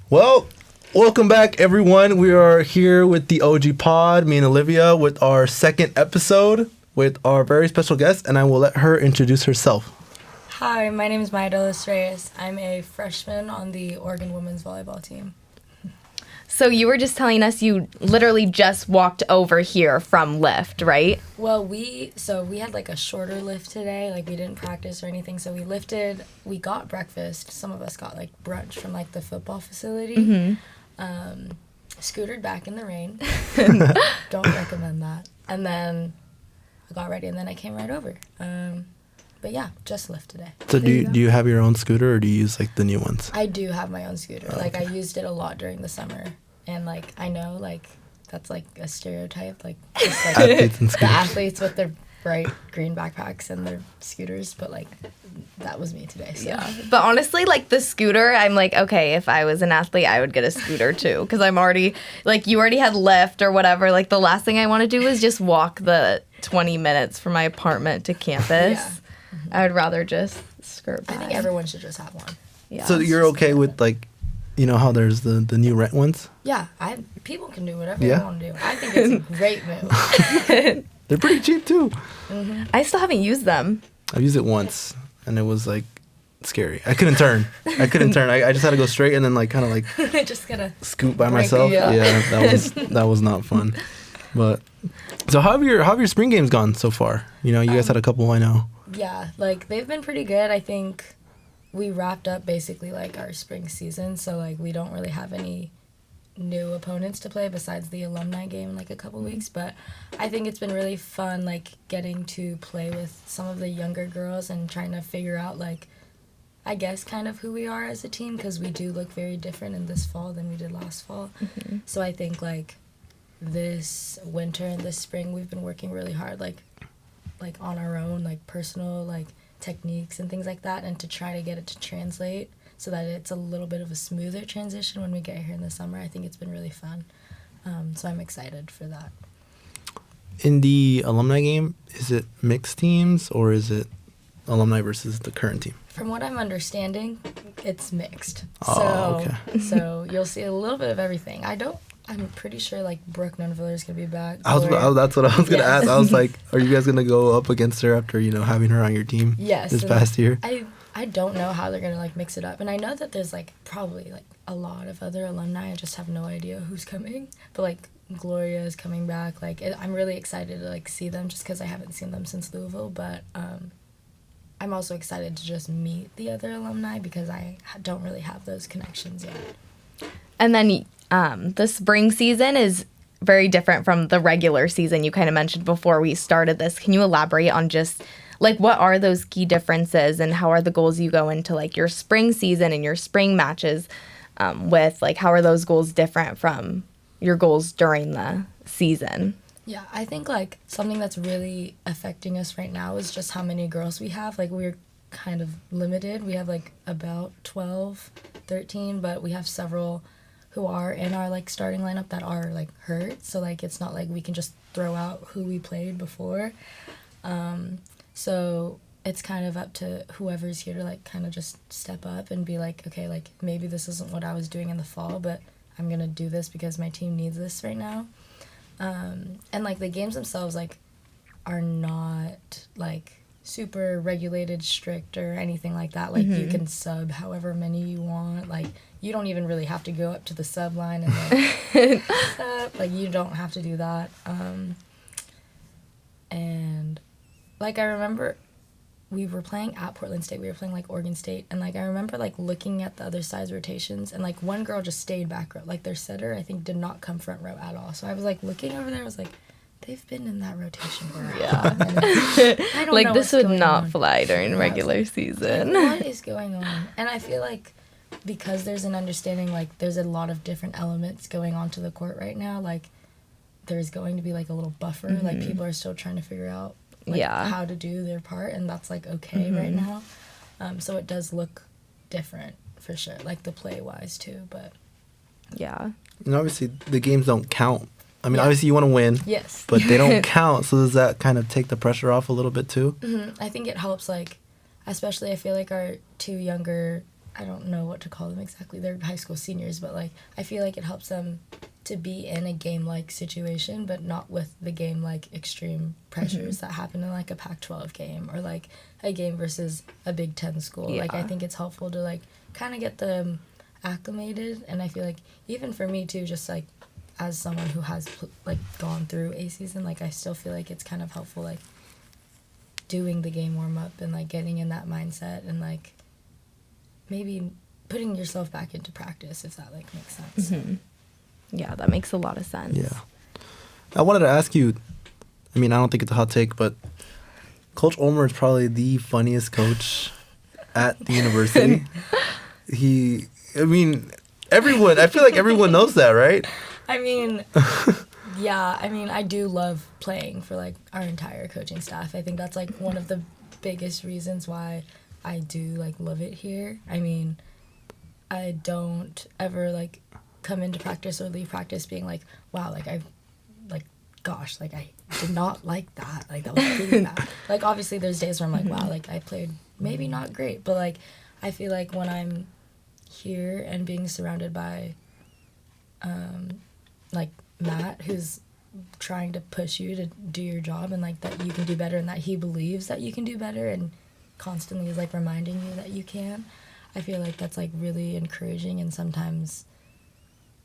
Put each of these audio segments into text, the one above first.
Well, welcome back, everyone. We are here with the OG Pod, me and Olivia, with our second episode with our very special guest, and I will let her introduce herself. Hi, my name is Maya De Los Reyes. I'm a freshman on the Oregon women's volleyball team. So you were just telling us you literally just walked over here from lift, right? Well, we had like a shorter lift today. Like we didn't practice or anything. So we got breakfast. Some of us got like brunch from like the football facility. Scootered back in the rain. Don't recommend that. And then I got ready and then I came right over. But yeah, just lift today. So do you have your own scooter or do you use like the new ones? I do have my own scooter. Oh, like okay. I used it a lot during the summer. And like I know like that's like a stereotype, like just like Athletes and the scooters. athletes with their bright green backpacks and their scooters, but like that was me today. So. Yeah. But honestly, like the scooter, I'm like, okay, if I was an athlete, I would get a scooter too. Because I'm already, like you already had Lyft or whatever. Like the last thing I want to do is just walk the 20 minutes from my apartment to campus. Yeah. I would rather just skirt by. I think everyone should just have one. Yeah. So you're okay with like, you know how there's the new rent ones? Yeah, people can do whatever Yeah? they want to do. I think it's a great move. They're pretty cheap too. I still haven't used them. I've used it once and it was like scary. I couldn't turn. I just had to go straight and then like kind of like Just gotta scoot by break myself. it. Yeah, that was not fun. But so how have your spring games gone so far? You know, you guys had a couple, I know. Yeah, like they've been pretty good. I think we wrapped up basically like our spring season, so like we don't really have any new opponents to play besides the alumni game in like a couple weeks, but I think it's been really fun like getting to play with some of the younger girls and trying to figure out like I guess kind of who we are as a team, because we do look very different in this fall than we did last fall. So I think like this winter and this spring we've been working really hard like on our own like personal like techniques and things like that, and to try to get it to translate so that it's a little bit of a smoother transition when we get here in the summer. I think it's been really fun. So I'm excited for that. In the alumni game, is it mixed teams or is it alumni versus the current team? From what I'm understanding, it's mixed. Oh, okay. So you'll see a little bit of everything. I'm pretty sure like Brooke Nunnevillier is gonna be back. That's what I was gonna Yes. ask. I was like, are you guys gonna go up against her after having her on your team? Yes. This and past year. I don't know how they're gonna like mix it up, and I know that there's like probably like a lot of other alumni. I just have no idea who's coming. But like Gloria is coming back. Like I'm really excited to like see them just because I haven't seen them since Louisville. But I'm also excited to just meet the other alumni because I don't really have those connections yet. And then the spring season is very different from the regular season you kind of mentioned before we started this. Can you elaborate on just like what are those key differences and how are the goals you go into like your spring season and your spring matches with? Like how are those goals different from your goals during the season? Yeah, I think like something that's really affecting us right now is just how many girls we have. Like we're kind of limited. We have like about 12, 13, but we have several who are in our like starting lineup that are like hurt. So like it's not like we can just throw out who we played before. So it's kind of up to whoever's here to like kind of just step up and be like, okay, like maybe this isn't what I was doing in the fall, but I'm gonna do this because my team needs this right now. And like the games themselves like are not like super regulated, strict or anything like that. Like you can sub however many you want. Like you don't even really have to go up to the sub line and like sub. Like you don't have to do that. And like I remember we were playing at Portland State. We were playing like Oregon State, and like I remember like looking at the other side's rotations, and like one girl just stayed back row. Like their setter, I think, did not come front row at all. So I was like looking over there. I was like, they've been in that rotation for a while. I don't Like know this what's would going not on. fly during regular Like, season. what is going on? And I feel like because there's an understanding, like there's a lot of different elements going on to the court right now. Like there's going to be like a little buffer. Like people are still trying to figure out like, how to do their part, and that's like okay right now. So it does look different for sure, like the play wise too. But Yeah. And obviously the games don't count. I mean, Yeah. obviously you want to win, yes, but they don't count. So does that kind of take the pressure off a little bit too? I think it helps. Like especially I feel like our two younger I don't know what to call them exactly. They're high school seniors, but like I feel like it helps them to be in a game-like situation, but not with the game-like extreme pressures that happen in like a Pac-12 game or like a game versus a Big Ten school. Yeah. Like I think it's helpful to like kind of get them acclimated, and I feel like even for me too, just like as someone who has like gone through a season, like I still feel like it's kind of helpful like doing the game warm-up and like getting in that mindset and like maybe putting yourself back into practice, if that like makes sense. Yeah, that makes a lot of sense. Yeah. I wanted to ask you, I mean, I don't think it's a hot take, but Coach Ulmer is probably the funniest coach at the university. I feel like everyone knows that, right? I mean, yeah, I mean, I do love playing for like our entire coaching staff. I think that's like one of the biggest reasons why I do like love it here. I mean, I don't ever like come into practice or leave practice being like, wow, like I did not like that. Like that was really bad. Like obviously there's days where I'm like, wow, like I played maybe not great, but like I feel like when I'm here and being surrounded by like Matt, who's trying to push you to do your job and like that you can do better and that he believes that you can do better and constantly is like reminding you that you can, I feel like that's like really encouraging. And sometimes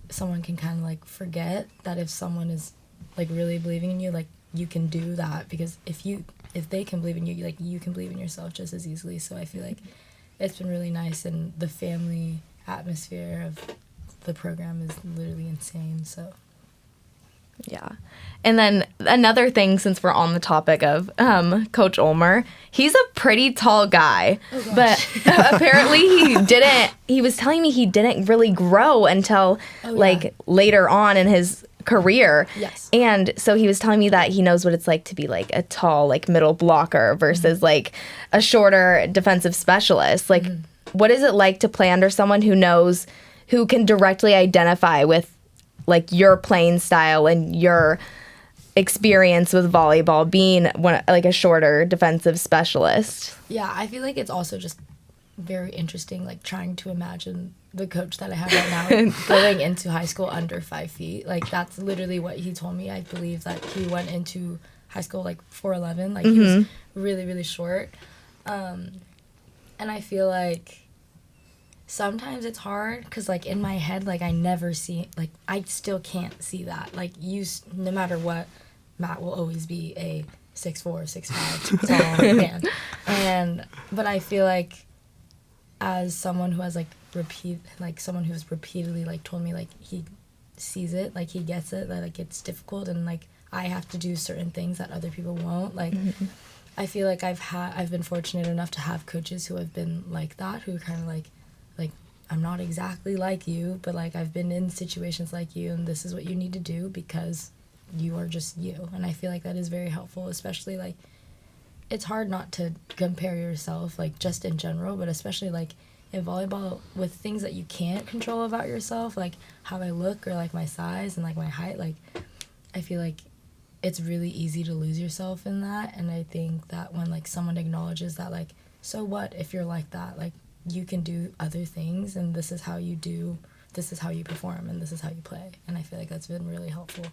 someone can kind of like forget that if someone is like really believing in you, like you can do that, because if they can believe in you, like you can believe in yourself just as easily. So I feel like it's been really nice, and the family atmosphere of the program is literally insane. So Yeah. And then another thing, since we're on the topic of Coach Ulmer, he's a pretty tall guy. Oh, but apparently he was telling me he didn't really grow until later on in his career. Yes. And so he was telling me that he knows what it's like to be like a tall, like middle blocker versus like a shorter defensive specialist. Like, what is it like to play under someone who can directly identify with like your playing style and your experience with volleyball, being like a shorter defensive specialist? Yeah, I feel like it's also just very interesting, like trying to imagine the coach that I have right now going into high school under 5 feet. Like that's literally what he told me. I believe that he went into high school like 4'11", like he was really, really short. And I feel like sometimes it's hard because like in my head, like I never see, like I still can't see that. Like no matter what, Matt will always be a 6'4", 6'5" tall man. But I feel like as someone who has someone who's repeatedly like told me like he sees it, like he gets it, that like it's difficult and like I have to do certain things that other people won't. Like I feel like I've been fortunate enough to have coaches who have been like that, who kind of like I'm not exactly like you, but like I've been in situations like you, and this is what you need to do because you are just you. And I feel like that is very helpful, especially like it's hard not to compare yourself like just in general, but especially like in volleyball with things that you can't control about yourself, like how I look or like my size and like my height. Like I feel like it's really easy to lose yourself in that. And I think that when like someone acknowledges that, like, so what if you're like that, like you can do other things, and this is how you perform, and this is how you play. And I feel like that's been really helpful.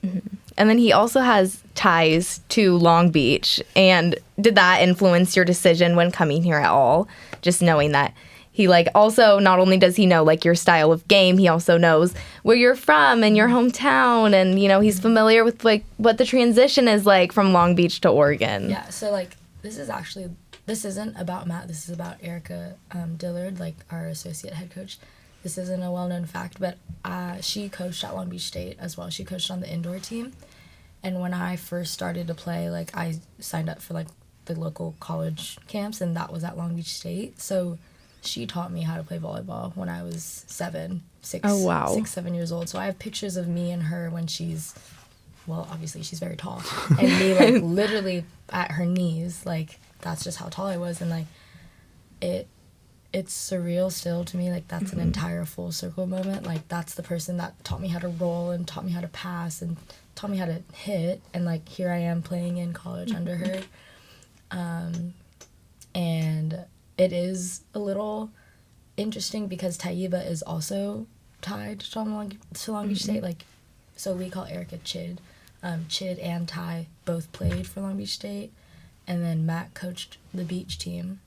And then he also has ties to Long Beach. And did that influence your decision when coming here at all? Just knowing that he like also not only does he know like your style of game, he also knows where you're from and your hometown, and you know he's familiar with like what the transition is like from Long Beach to Oregon. Yeah, so like this isn't about Matt, this is about Erica Dillard, like our associate head coach. This isn't a well-known fact, but she coached at Long Beach State as well. She coached on the indoor team. And when I first started to play, like I signed up for like the local college camps, and that was at Long Beach State. So she taught me how to play volleyball when I was 7 years old. So I have pictures of me and her when obviously she's very tall, and me like literally at her knees, like that's just how tall I was. And like it's surreal still to me, like that's an entire full circle moment. Like that's the person that taught me how to roll and taught me how to pass and taught me how to hit, and like here I am playing in college under her. And it is a little interesting because Taiba is also tied to Long Beach State. Like, so we call Erica Chid. Chid and Ty both played for Long Beach State, and then Matt coached the beach team.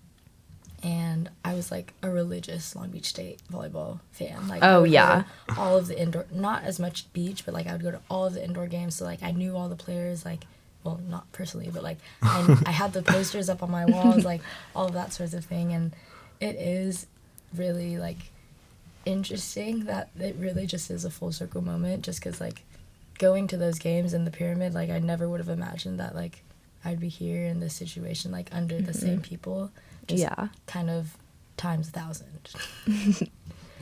And I was like a religious Long Beach State volleyball fan. Like, oh yeah, all of the indoor, not as much beach, but like I would go to all of the indoor games. So like I knew all the players. Like, well, not personally, but like I had the posters up on my walls, like all of that sorts of thing. And it is really like interesting that it really just is a full circle moment. Just because like going to those games in the pyramid, like I never would have imagined that like I'd be here in this situation, like under the same people. Just kind of times 1,000.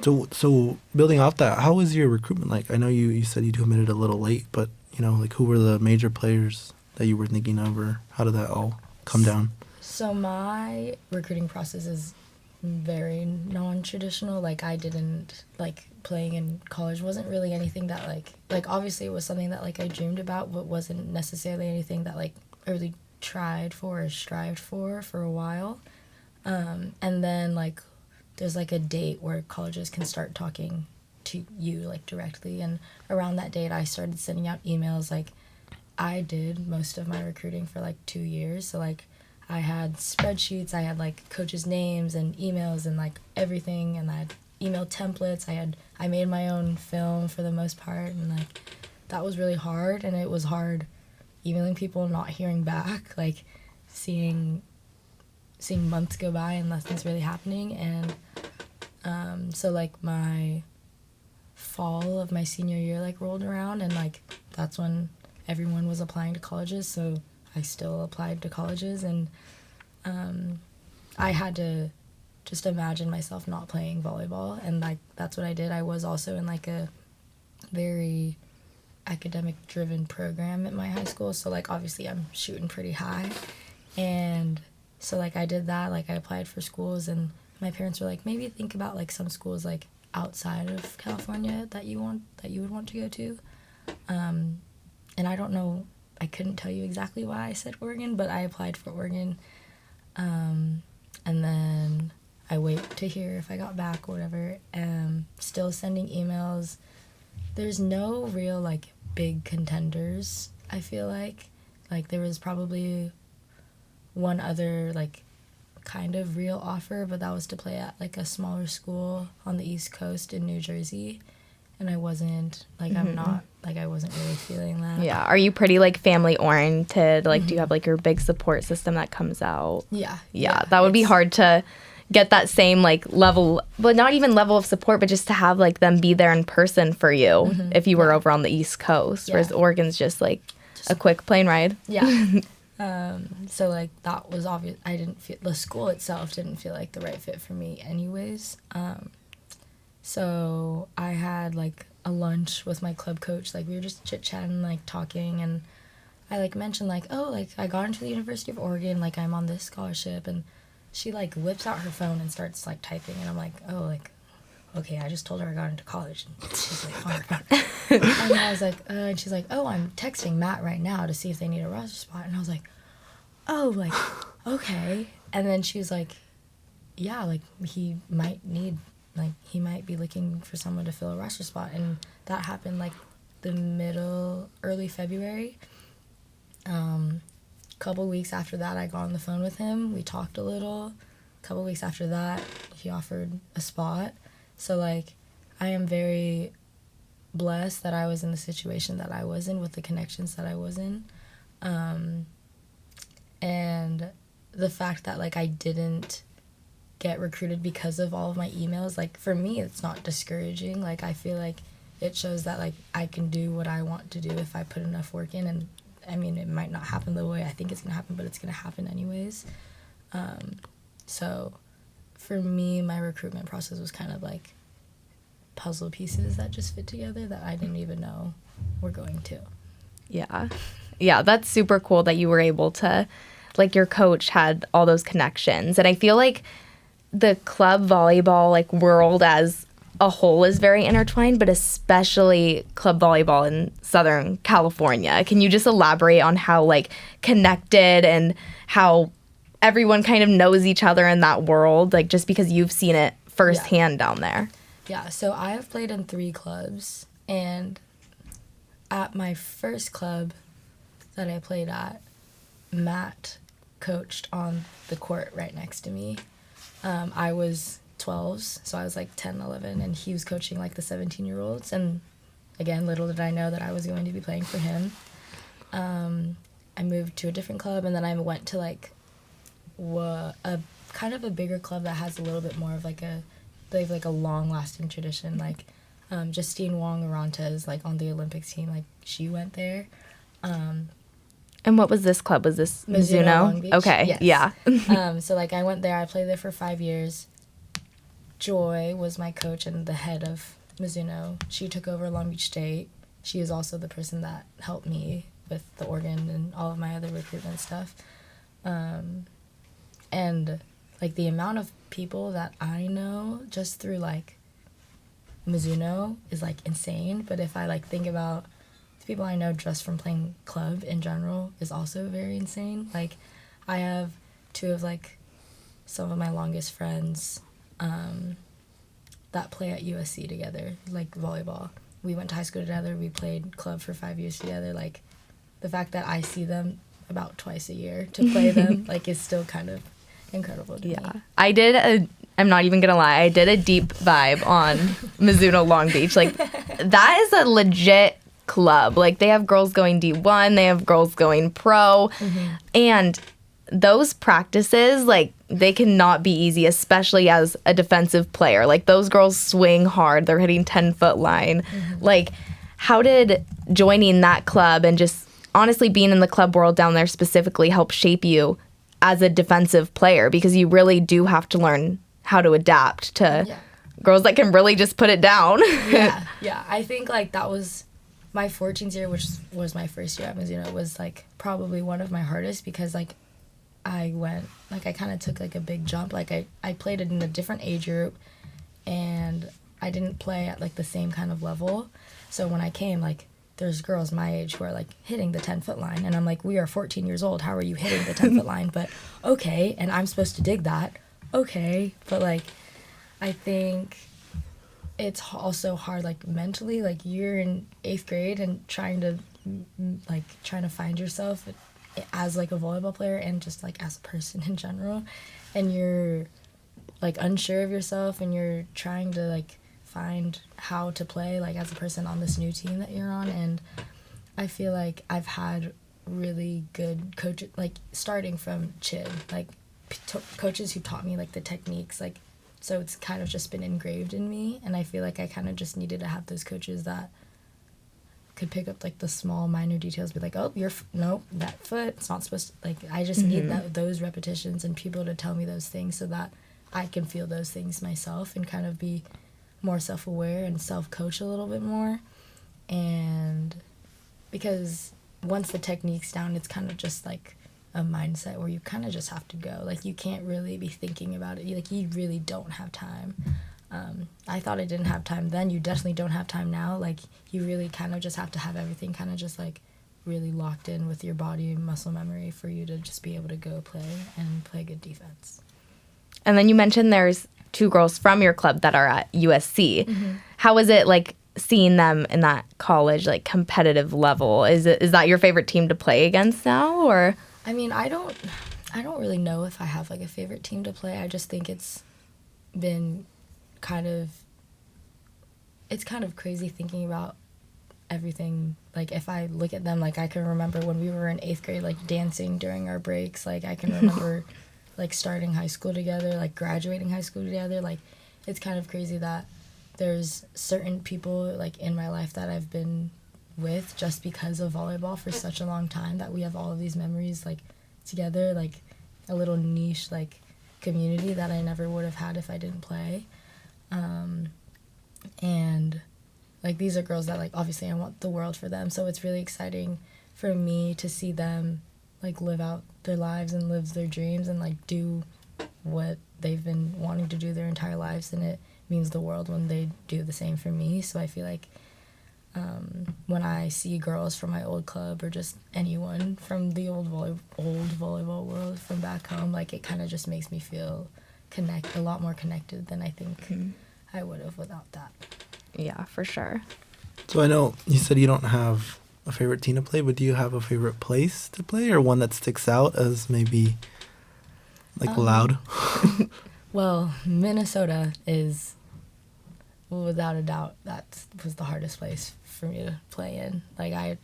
So building off that, how was your recruitment like? I know you said you committed a little late, but you know, like who were the major players that you were thinking of, or how did that all come down? So my recruiting process is very non-traditional. Like I didn't like playing in college wasn't really anything that like obviously it was something that like I dreamed about, but wasn't necessarily anything that like I really tried for or strived for a while. And then like there's like a date where colleges can start talking to you like directly, and around that date I started sending out emails. Like I did most of my recruiting for like 2 years, so like I had spreadsheets, I had like coaches' names and emails and like everything, and I had email templates. I made my own film for the most part, and like that was really hard. And it was hard emailing people and not hearing back, like seeing months go by and nothing's really happening. And so like my fall of my senior year like rolled around, and like that's when everyone was applying to colleges, so I still applied to colleges. And I had to just imagine myself not playing volleyball, and like that's what I did. I was also in like a very academic driven program at my high school, so like obviously I'm shooting pretty high. And so like I did that, like I applied for schools, and my parents were like, maybe think about like some schools like outside of California that you would want to go to. And I don't know, I couldn't tell you exactly why I said Oregon, but I applied for Oregon. And then I wait to hear if I got back or whatever. Still sending emails. There's no real like big contenders, I feel like. Like there was probably one other like kind of real offer, but that was to play at like a smaller school on the East Coast in New Jersey. And I wasn't, like, I'm not, like, I wasn't really feeling that. Yeah. Are you pretty, like, family-oriented? Like, do you have, like, your big support system that comes out? Yeah. That would be hard to get that same, like, level, but not even level of support, but just to have, like, them be there in person for you if you were over on the East Coast. Whereas Oregon's just, like, a quick plane ride. Yeah. So, like, that was obvious. I didn't feel, the school itself didn't feel like the right fit for me anyways. So I had, like, a lunch with my club coach. Like, we were just chit-chatting, like, talking, and I, like, mentioned, like, oh, like, I got into the University of Oregon, like, I'm on this scholarship, and she, like, whips out her phone and starts, like, typing, and I'm like, oh, like, okay, I just told her I got into college, and she's, like, on her phone. And I was like, and she's like, oh, I'm texting Matt right now to see if they need a roster spot, and I was like, oh, like, okay. And then she was like, yeah, like, he might be looking for someone to fill a roster spot. And that happened like early February. Couple weeks after that, I got on the phone with him. We talked a little. Couple weeks after that, he offered a spot. So like, I am very blessed that I was in the situation that I was in with the connections that I was in. And the fact that like I didn't get recruited because of all of my emails, like for me it's not discouraging. Like I feel like it shows that like I can do what I want to do if I put enough work in. And I mean, it might not happen the way I think it's gonna happen, but it's gonna happen anyways. So for me, my recruitment process was kind of like puzzle pieces that just fit together that I didn't even know were going to. Yeah, that's super cool that you were able to, like, your coach had all those connections. And I feel like the club volleyball like world as a whole is very intertwined, but especially club volleyball in Southern California. Can you just elaborate on how like connected and how everyone kind of knows each other in that world, like just because you've seen it firsthand down there. Yeah, so I have played in 3 clubs, and at my first club that I played at, Matt coached on the court right next to me. I was 12s, so I was like 10, 11, and he was coaching like the 17-year-olds, and again, little did I know that I was going to be playing for him. I moved to a different club, and then I went to like a kind of a bigger club that has a little bit more of like they have like a long-lasting tradition. Like Justine Wong-Aranta is like on the Olympics team. Like she went there. And what was this club? Was this Mizuno Long Mizuno? Beach. Okay, Yes. yeah. So like I went there. I played there for 5 years. Joy was my coach and the head of Mizuno. She took over Long Beach State. She is also the person that helped me with the organ and all of my other recruitment stuff. And like the amount of people that I know just through like Mizuno is like insane. But if I like think about the people I know just from playing club in general is also very insane. Like I have 2 of like some of my longest friends that play at USC together, like volleyball. We went to high school together. We played club for 5 years together. Like the fact that I see them about twice a year to play them like is still kind of incredible to me. I'm not even gonna lie, I did a deep vibe on Mizuno Long Beach. Like that is a legit club. Like they have girls going D1, they have girls going pro, and those practices, like they cannot be easy, especially as a defensive player. Like those girls swing hard, they're hitting 10-foot line. Like how did joining that club and just honestly being in the club world down there specifically help shape you as a defensive player? Because you really do have to learn how to adapt to girls that can really just put it down. Yeah. I think like that was my 14th year, which was my first year at Mizuno, was like probably one of my hardest because like I kind of took like a big jump. Like I played it in a different age group and I didn't play at like the same kind of level. So when I came, like there's girls my age who are like hitting the 10-foot line and I'm like, we are 14 years old. How are you hitting the 10-foot line? But okay. And I'm supposed to dig that. Okay. But like, I think it's also hard, like mentally, like you're in 8th grade and trying to find yourself as like a volleyball player and just like as a person in general, and you're like unsure of yourself and you're trying to like find how to play like as a person on this new team that you're on. And I feel like I've had really good coaches, like starting from Chid, like coaches who taught me like the techniques, like so it's kind of just been engraved in me. And I feel like I kind of just needed to have those coaches that could pick up like the small minor details, be like, oh, no, that foot, it's not supposed to, like I just need those repetitions and people to tell me those things so that I can feel those things myself and kind of be more self-aware and self-coach a little bit more. And because once the technique's down, it's kind of just like a mindset where you kind of just have to go. Like you can't really be thinking about it. Like you really don't have time. I thought I didn't have time then. You definitely don't have time now. Like you really kind of just have to have everything kind of just like really locked in with your body and muscle memory for you to just be able to go play and play good defense. And then you mentioned there's 2 girls from your club that are at USC. How is it like seeing them in that college like competitive level? Is that your favorite team to play against now, or? I mean, I don't really know if I have like a favorite team to play. I just think it's been kind of crazy thinking about everything. Like if I look at them, like I can remember when we were in 8th grade, like dancing during our breaks. Like I can remember like starting high school together, like graduating high school together. Like it's kind of crazy that there's certain people like in my life that I've been with just because of volleyball for such a long time, that we have all of these memories like together, like a little niche like community that I never would have had if I didn't play. And like these are girls that like obviously I want the world for them, so it's really exciting for me to see them like live out their lives and live their dreams and like do what they've been wanting to do their entire lives, and it means the world when they do the same for me. So I feel like when I see girls from my old club or just anyone from the old volleyball world from back home, like it kind of just makes me feel a lot more connected than I think I would have without that. Yeah, for sure. So I know you said you don't have a favorite team to play, but do you have a favorite place to play or one that sticks out as maybe like loud? Well, Minnesota is, without a doubt, that was the hardest place for me to play in. Like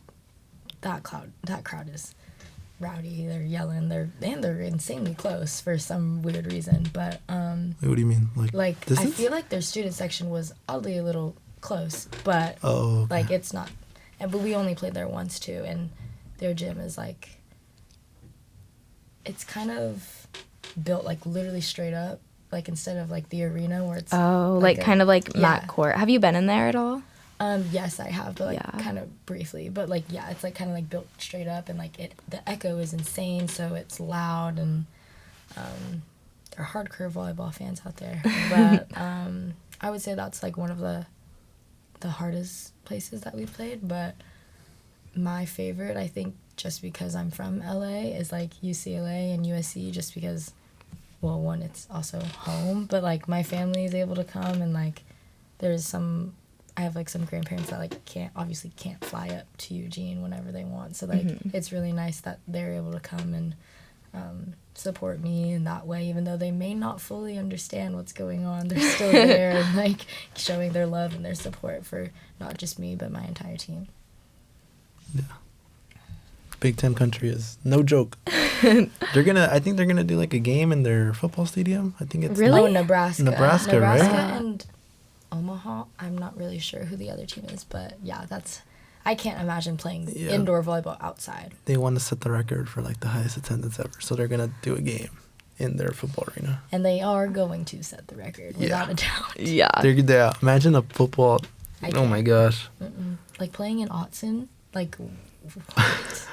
that crowd is rowdy. They're yelling. They're insanely close for some weird reason. But What do you mean? like I distance? feel like their student section was oddly a little close, but Oh, okay. like it's not. But we only played there once too, and their gym is like, it's kind of built like literally straight up, like instead of like the arena where it's like kind of like yeah. mat court. Have you been in there at all? Yes, I have, but like Yeah. kind of briefly. But like yeah, it's like kind of like built straight up, and like the echo is insane, so it's loud, and there are hardcore volleyball fans out there. But I would say that's like one of the hardest places that we played. But my favorite, I think, just because I'm from LA, is like UCLA and USC, just because, well, one, it's also home, but like my family is able to come, and like I have like some grandparents that like can't fly up to Eugene whenever they want, so like it's really nice that they're able to come and support me in that way, even though they may not fully understand what's going on. They're still there and like showing their love and their support for not just me but my entire team. Yeah. Big Ten country is no joke. I think they're gonna do like a game in their football stadium. I think it's Really? Oh, Nebraska, Nebraska, right? and Omaha. I'm not really sure who the other team is, but yeah, I can't imagine playing indoor volleyball outside. They want to set the record for like the highest attendance ever, so they're gonna do a game in their football arena. And they are going to set the record, without a doubt. Yeah. Yeah. Imagine a football. I Oh can't. my gosh. Like playing in Autzen, like what?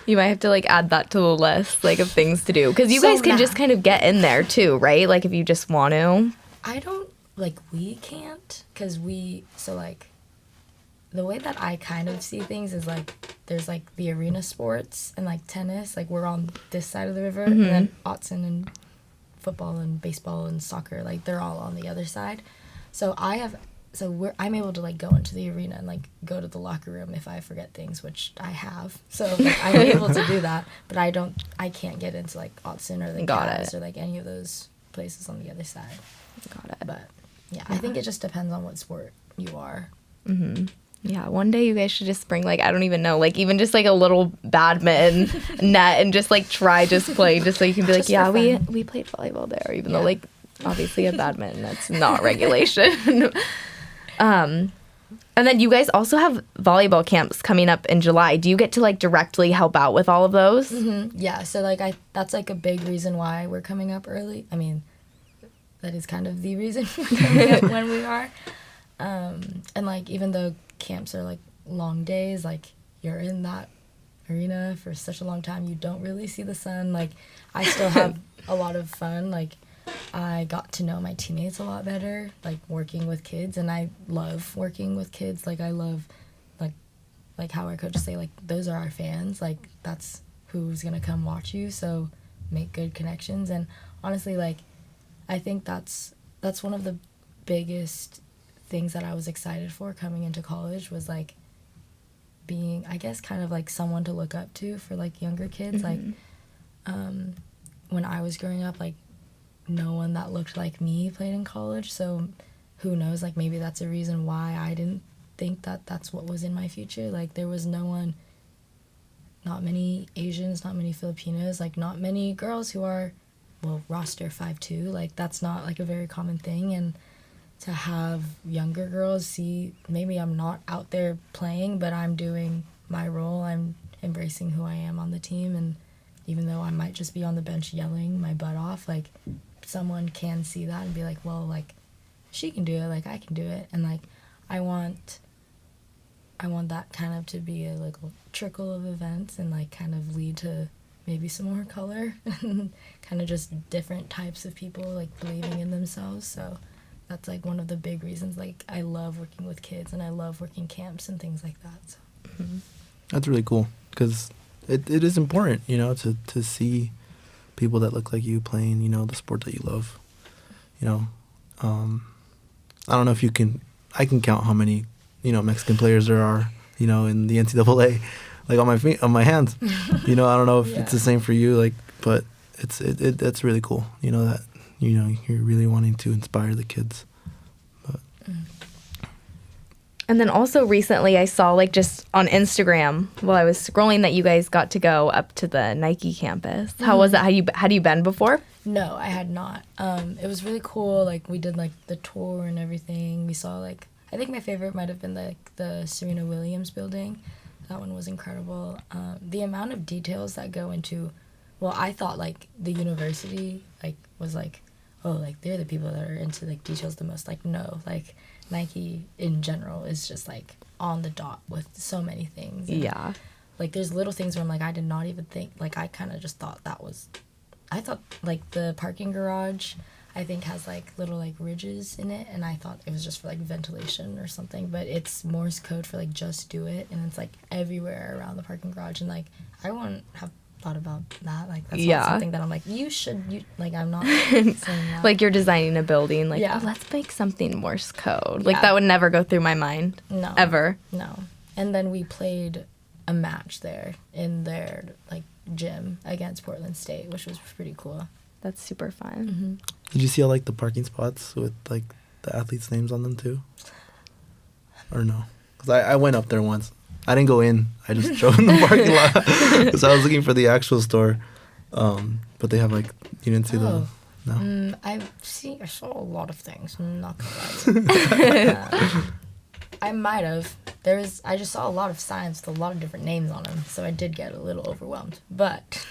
You might have to like add that to the list like of things to do, because you So guys can just kind of get in there too, right? Like if you just want to. I don't, like, we can't, because like, the way that I kind of see things is, like, there's, like, the arena sports and, like, tennis. Like, we're on this side of the river, and then Autzen and football and baseball and soccer, like, they're all on the other side. So I'm able to, like, go into the arena and, like, go to the locker room if I forget things, which I have. So, like, I'm able to do that, but I can't get into, like, Autzen or the Cavs or, like, any of those places on the other side. Got it. But, yeah, I think it just depends on what sport you are. Yeah, one day you guys should just bring, like, I don't even know, like, even just, like, a little badminton net and just, like, try just playing, just so you can be like, Just yeah, for fun. we played volleyball there, even though, like, obviously a badminton, that's not regulation. And then you guys also have volleyball camps coming up in July. Do you get to, like, directly help out with all of those? Yeah, so, like, that's, like, a big reason why we're coming up early. I mean, that is kind of the reason we're coming up when we are. And, like, even though camps are, like, long days, like, you're in that arena for such a long time, you don't really see the sun. Like, I still have a lot of fun. Like, I got to know my teammates a lot better, like, working with kids, and I love working with kids. Like, I love, like how our coaches say, like, those are our fans. Like, that's who's gonna come watch you, so make good connections. And honestly, like, I think that's one of the biggest things that I was excited for coming into college, was like being, I guess, kind of like someone to look up to for like younger kids. Like when I was growing up, like no one that looked like me played in college, so who knows, like maybe that's a reason why I didn't think that that's what was in my future. Like there was no one, not many Asians, not many Filipinos, like not many girls who are, well, roster 5'2", like that's not like a very common thing. And to have younger girls see, maybe I'm not out there playing, but I'm doing my role, I'm embracing who I am on the team, and even though I might just be on the bench yelling my butt off, like someone can see that and be like, well, like she can do it, like I can do it. And like I want that kind of to be a like trickle of events and like kind of lead to maybe some more color and kind of just different types of people like believing in themselves. So that's like one of the big reasons, like I love working with kids and I love working camps and things like that. So. That's really cool, because it is important, you know, to see people that look like you playing, you know, the sport that you love. You know, I don't know if you can. I can count how many, you know, Mexican players there are, you know, in the NCAA, like on my hands. You know, I don't know if it's the same for you, like, but that's really cool. You know that, you know, you're really wanting to inspire the kids. But. And then also recently I saw, like, just on Instagram while I was scrolling, that you guys got to go up to the Nike campus. How was that? Had you been before? No, I had not. It was really cool. Like, we did, like, the tour and everything. We saw, like, I think my favorite might have been, like, the Serena Williams building. That one was incredible. The amount of details that go into, well, I thought, like, the university, like, was, like, oh, like, they're the people that are into, like, details the most. Like, no, like, Nike in general is just, like, on the dot with so many things. And, Yeah. like, there's little things where I'm like, I did not even think, like, I kind of just thought that was, I thought, like, the parking garage, I think, has, like, little, like, ridges in it, and I thought it was just for, like, ventilation or something, but it's Morse code for, like, just do it, and it's, like, everywhere around the parking garage, and, like, I wouldn't have thought about that. Like, that's not something that I'm like, like, I'm not saying that. Like, you're designing a building, like, Yeah. oh, let's make something Morse code. Like, that would never go through my mind. No. Ever. No. And then we played a match there in their, like, gym against Portland State, which was pretty cool. That's super fun. Did you see all, like, the parking spots with, like, the athletes' names on them too? Or no? Because I went up there once. I didn't go in. I just drove in the parking lot because I was looking for the actual store. But they have, like, you didn't see the... No? I saw a lot of things. I'm not gonna lie. I might have. I just saw a lot of signs with a lot of different names on them, so I did get a little overwhelmed. But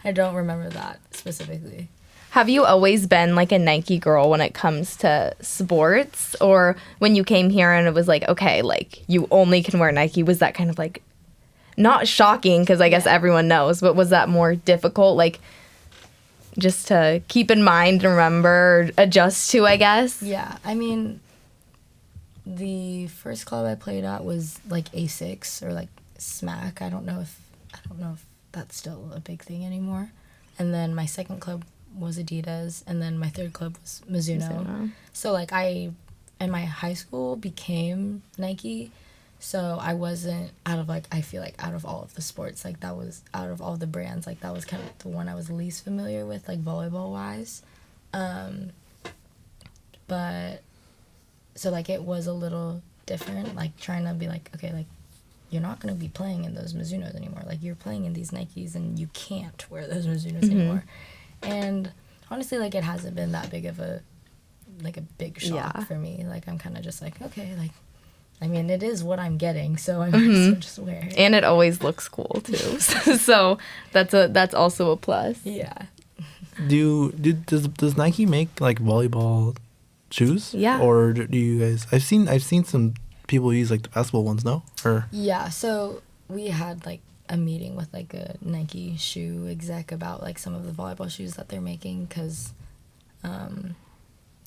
I don't remember that specifically. Have you always been, like, a Nike girl when it comes to sports? Or when you came here and it was like, okay, like, you only can wear Nike, was that kind of, like, not shocking, because I guess everyone knows, but was that more difficult, like, just to keep in mind and remember, or adjust to, I guess? Yeah, I mean, the first club I played at was, like, A6 or, like, Smack. I don't know if that's still a big thing anymore. And then my second club was Adidas, and then my third club was Mizuno. So, like, and my high school became Nike, so I wasn't I feel like out of all of the sports, like, that was, out of all the brands, like, that was kind of the one I was least familiar with, like, volleyball wise. But so, like, it was a little different, like, trying to be like, okay, like, you're not going to be playing in those Mizunos anymore, like, you're playing in these Nikes and you can't wear those Mizunos anymore. And honestly, like, it hasn't been that big of a big shock for me. Like, I'm kind of just like, okay, like, I mean, it is what I'm getting, so I might as well just wear it. And it always looks cool too. So that's also a plus. Yeah. Does Nike make, like, volleyball shoes? Yeah. Or do you guys? I've seen some people use, like, the basketball ones. No. Or Yeah. So we had, like, a meeting with, like, a Nike shoe exec about, like, some of the volleyball shoes that they're making, because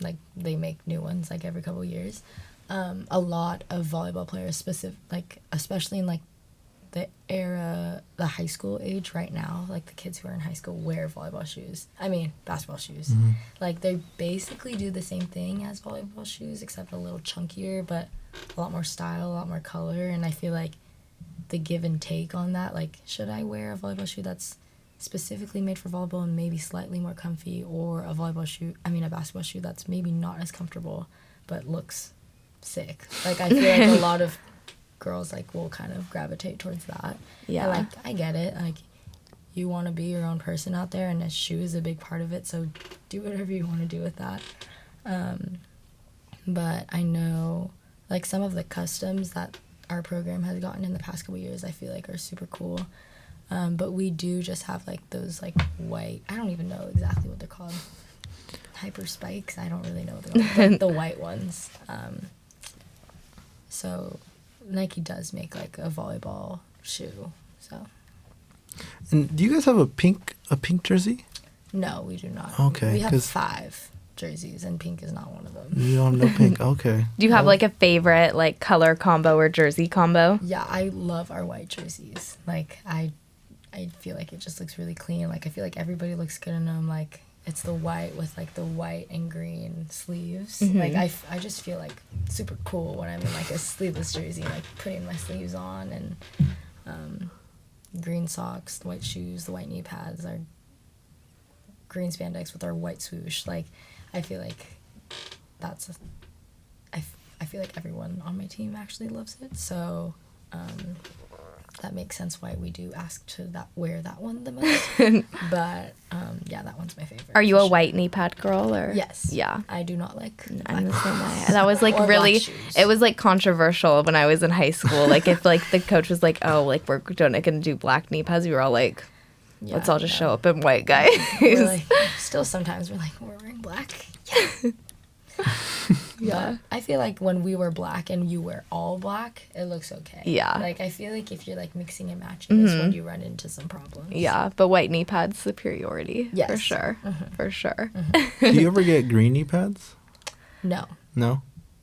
like, they make new ones, like, every couple years. A lot of volleyball players, especially in, like, the high school age right now, like, the kids who are in high school wear basketball shoes. Like, they basically do the same thing as volleyball shoes, except a little chunkier, but a lot more style, a lot more color. And I feel like the give and take on that, like, should I wear a volleyball shoe that's specifically made for volleyball and maybe slightly more comfy, or a basketball shoe that's maybe not as comfortable but looks sick? Like, I feel like a lot of girls, like, will kind of gravitate towards that. Yeah. And, like, I get it. Like, you want to be your own person out there, and a shoe is a big part of it, so do whatever you want to do with that. But I know, like, some of the customs that our program has gotten in the past couple years, I feel like, are super cool. But we do just have, like, those, like, white, I don't even know exactly what they're called. Hyper spikes? I don't really know what they're called. Like, the white ones. So Nike does make, like, a volleyball shoe. So. And do you guys have a pink jersey? No, we do not. Okay. We have 5 jerseys, and pink is not one of them. You don't have no pink. Okay. Do you have, like, a favorite, like, color combo or jersey combo? Yeah, I love our white jerseys. Like, I I feel like it just looks really clean. Like I feel like everybody looks good in them. Like it's the white with like the white and green sleeves. Like I just feel like super cool when I'm in like a sleeveless jersey, like putting my sleeves on and green socks, white shoes, the white knee pads, our green spandex with our white swoosh. Like I feel like that's I feel like everyone on my team actually loves it. So that makes sense why we do ask to wear that one the most. But yeah, that one's my favorite. Are you for a sure. white knee pad girl or? Yes. Yeah. I do not like. I'm the black same way. ones. That was like Or really, black shoes. it was like controversial when I was in high school. Like if like the coach was like, oh, like we're gonna do black knee pads, we were all like, Yeah, let's all just no. show up in white, guys. We're like, still sometimes we're like, we're wearing black. Yeah. But I feel like when we wear black and you wear all black, it looks okay. Yeah. Like I feel like if you're like mixing and matching, is when you run into some problems. Yeah, but white knee pads superiority. Yes. For sure. For sure. Do you ever get green knee pads? No, No,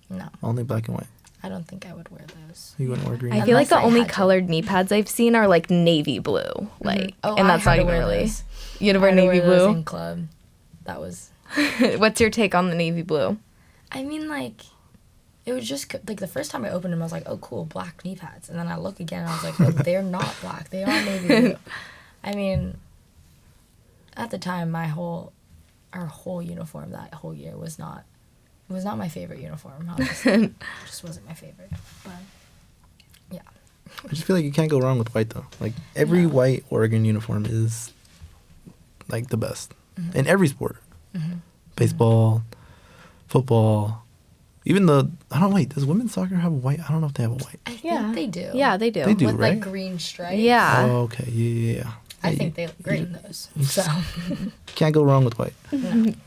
no, only black and white. I don't think I would wear those. You wouldn't wear green. I feel like the Unless I only had to. colored knee pads I've seen are like navy blue. Like Oh, and I that's had not to even wear really. those. You had to I wear had to navy those blue? in club. That was. What's your take on the navy blue? I mean, like, it was just like the first time I opened them, I was like, oh, cool, black knee pads. And then I look again, and I was like, oh, they're not black. They are navy blue. I mean, at the time, our whole uniform that whole year was not my favorite uniform. Honestly, it just wasn't my favorite. But yeah, I just feel like you can't go wrong with white though. Like every No. white Oregon uniform is like the best in every sport. Baseball, football, even does women's soccer have a white? I don't know if they have a white. I think Yeah. they do. Yeah, they do. They do, With right? like green stripes. Yeah. Oh, okay. Yeah. I think they look great in those. So Can't go wrong with white.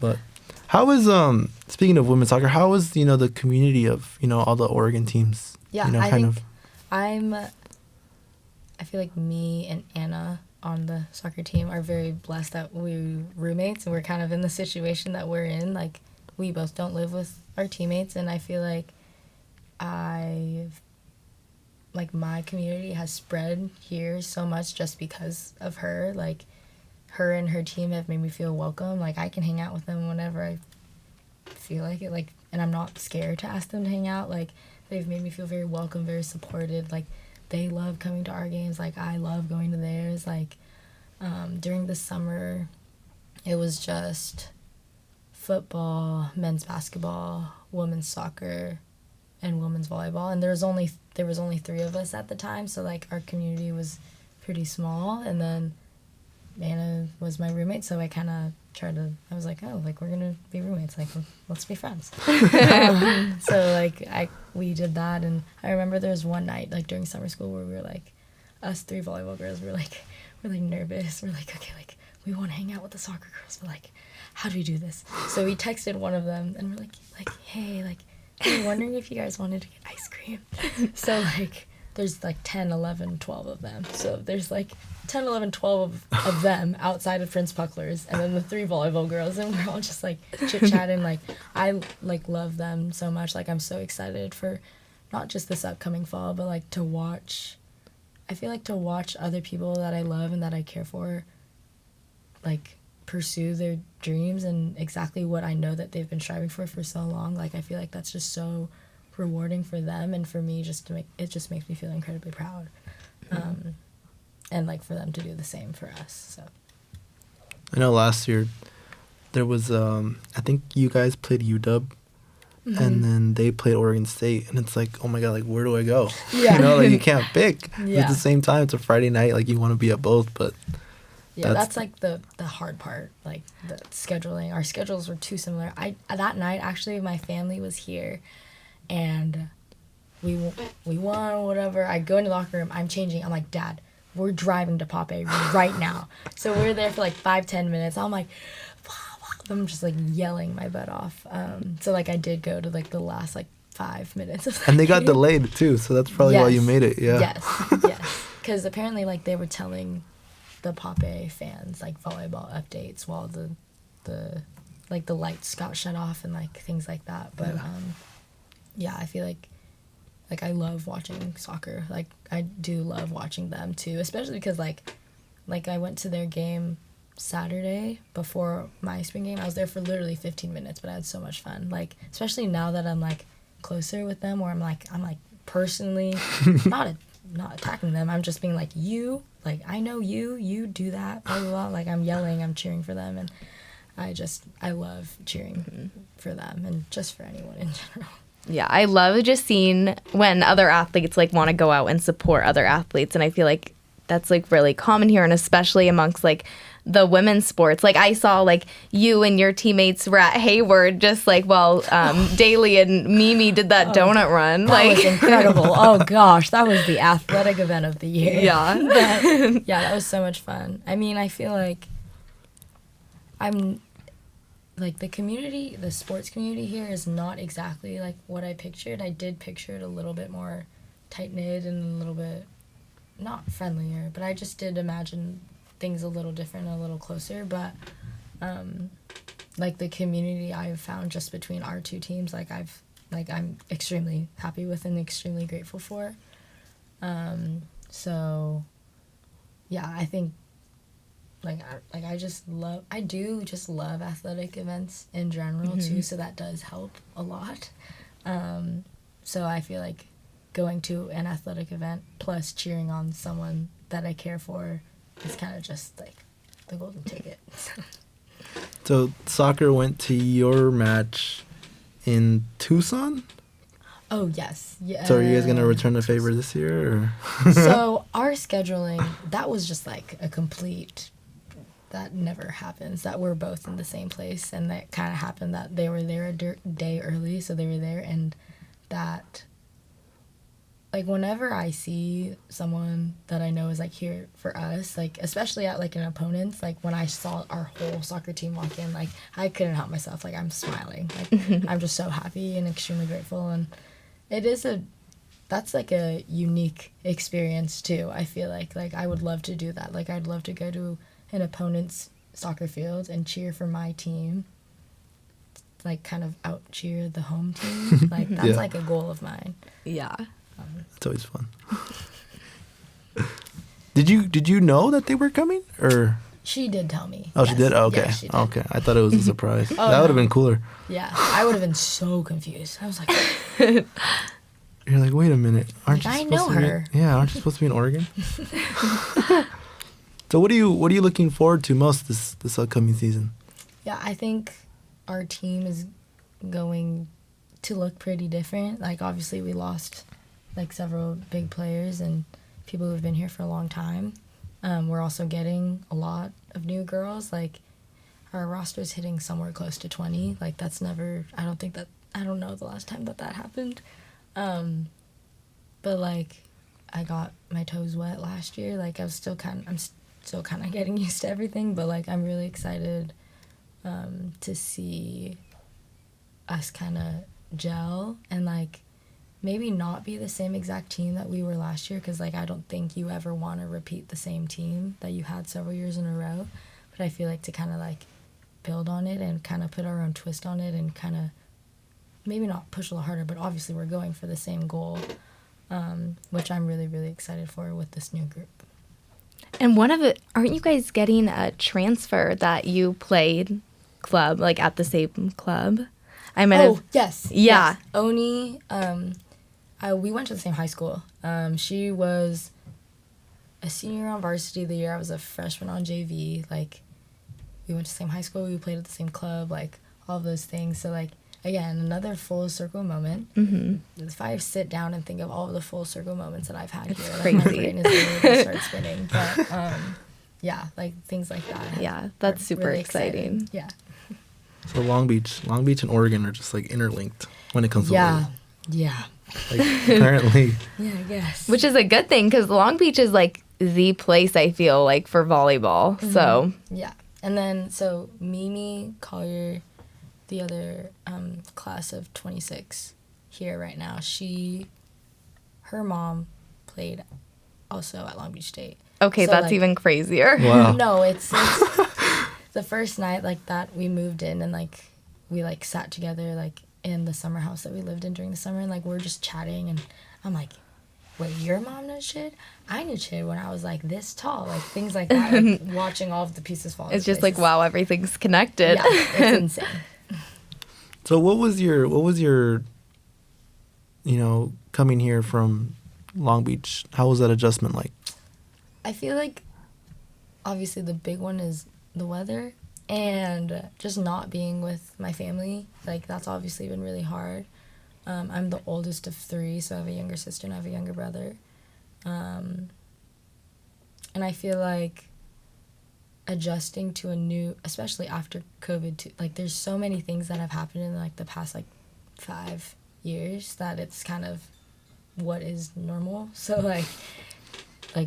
But how is speaking of women's soccer, how is the community of all the Oregon teams? yeah, I think I feel like me and Anna on the soccer team are very blessed that we're roommates and we're kind of in the situation that we're in. Like, we both don't live with our teammates, and I feel like my community has spread here so much just because of her. Like, her and her team have made me feel welcome. Like, I can hang out with them whenever I feel like it. Like, and I'm not scared to ask them to hang out. Like, they've made me feel very welcome, very supported. Like, they love coming to our games. Like, I love going to theirs. Like, during the summer, it was just football, men's basketball, women's soccer, and women's volleyball. And there was only 3 of us at the time, so like our community was pretty small. And then Anna was my roommate, so I kind of I was like, oh, like we're gonna be roommates, like let's be friends. So like we did that, and I remember there was one night like during summer school where we were like, us 3 volleyball girls were like nervous. We're like, okay, like we want to hang out with the soccer girls, but like how do we do this? So we texted one of them and we're like hey, like we're wondering if you guys wanted to get ice cream. So like there's like 10, 11, 12 of them. So there's like 10, 11, 12 of them outside of Prince Puckler's, and then the 3 volleyball girls, and we're all just like chit-chatting. Like I like love them so much. Like I'm so excited for not just this upcoming fall, but like to watch other people that I love and that I care for like pursue their dreams and exactly what I know that they've been striving for so long. Like I feel like that's just so rewarding for them, and for me it just makes me feel incredibly proud. And like for them to do the same for us. So I know last year there was I think you guys played UW and then they played Oregon State, and it's like, oh my god, like where do I go? Yeah. Like you can't pick. Yeah. At the same time, it's a Friday night, like you want to be at both, but yeah, that's like the hard part, like the scheduling. Our schedules were too similar. That night actually my family was here, and we won whatever. I go into the locker room, I'm changing. I'm like, Dad, we're driving to Pape right now. So we're there for like 5-10 minutes. I'm like, I'm just like yelling my butt off. So like I did go to like the last like 5 minutes of and they got game. delayed too, so that's probably why you Yes. made it. Yeah. Yes. Because apparently like they were telling the Pape fans like volleyball updates while the like the lights got shut off and like things like that. But yeah, I feel like I love watching soccer. Like I do love watching them too, especially because like Like, I went to their game Saturday before my spring game. I was there for literally 15 minutes, but I had so much fun. Like, especially now that I'm, like, closer with them, where I'm like personally not attacking them. I'm just being like, you, like, I know you do that, blah, blah, blah. Like, I'm yelling, I'm cheering for them, and I love cheering for them and just for anyone in general. Yeah, I love just seeing when other athletes like want to go out and support other athletes, and I feel like that's like really common here, and especially amongst like the women's sports. Like I saw like you and your teammates were at Hayward just like while Daly and Mimi did that donut run. That was incredible. Oh gosh, that was the athletic event of the year. Yeah. Yeah, that was so much fun. I mean, I feel like I'm like the sports community here is not exactly like what I pictured. I did picture it a little bit more tight-knit and a little bit not friendlier, but I just did imagine things a little different, a little closer. But like the community I've found just between our two teams, I'm extremely happy with and extremely grateful for. So yeah, I think I do just love athletic events in general too, so that does help a lot. So I feel like going to an athletic event plus cheering on someone that I care for is kind of just like the golden ticket. So soccer went to your match in Tucson? Oh, yes. Yeah. So are you guys going to return the favor this year? Or? So our scheduling, that was just like a complete... That never happens, that we're both in the same place, and that kind of happened that they were there a day early, so they were there, and that, like, whenever I see someone that I know is, like, here for us, like, especially at, like, an opponent's, like, when I saw our whole soccer team walk in, like, I couldn't help myself, like, I'm smiling, like, I'm just so happy and extremely grateful, and that's, like, a unique experience, too, I feel like I would love to do that, like, I'd love to go to an opponent's soccer field and cheer for my team, like kind of out cheer the home team. Like that's like a goal of mine. Yeah. It's always fun. Did you know that they were coming, or? She did tell me. Oh, yes. She did? Oh, okay. Yeah, she did. Okay. I thought it was a surprise. That would have been cooler. Yeah. I would have been so confused. I was like... You're like, wait a minute. Aren't you I supposed know to her. Aren't you supposed to be in Oregon? So what are you looking forward to most this upcoming season? Yeah, I think our team is going to look pretty different. Like, obviously, we lost, like, several big players and people who've been here for a long time. We're also getting a lot of new girls. Like, our roster's hitting somewhere close to 20. Like, that's never... I don't know the last time that happened. But, like, I got my toes wet last year. Like, I'm still kind of getting used to everything, but, like, I'm really excited to see us kind of gel and, like, maybe not be the same exact team that we were last year, because, like, I don't think you ever want to repeat the same team that you had several years in a row, but I feel like to kind of, like, build on it and kind of put our own twist on it and kind of maybe not push a little harder, but obviously we're going for the same goal, which I'm really, really excited for with this new group. And aren't you guys getting a transfer that you played club, like at the same club? Yes. Yeah. Yes. Oni, we went to the same high school. She was a senior on varsity the year I was a freshman on JV. Like, we went to the same high school, we played at the same club, like, all of those things. So, like, again, another full circle moment. Mm-hmm. If I sit down and think of all of the full circle moments that I've had here, like, my brain is really going to start spinning. But, yeah, like, things like that. Yeah, that's super really exciting. Yeah. So Long Beach and Oregon are just, like, interlinked when it comes to volleyball. Yeah. Like, apparently. Yeah, I guess. Which is a good thing, because Long Beach is, like, the place, I feel like, for volleyball. Mm-hmm. So. Yeah. And then, so Mimi Collier, the other class of 26 here right now, her mom played also at Long Beach State. Okay, so, that's, like, even crazier. Wow. No, it's the first night, like, that we moved in and, like, we, like, sat together, like, in the summer house that we lived in during the summer, and, like, we're just chatting, and I'm like, wait, your mom knows shit? I knew shit when I was like this tall, like things like that. Like, watching all of the pieces fall. It's just like, wow, everything's connected. Yeah, it's insane. So what was your coming here from Long Beach? How was that adjustment like? I feel like obviously the big one is the weather and just not being with my family. Like, that's obviously been really hard. I'm the oldest of 3, so I have a younger sister and I have a younger brother. And I feel like adjusting to a new, especially after COVID, too, like, there's so many things that have happened in, like, the past, like, 5 years that it's kind of what is normal. So, like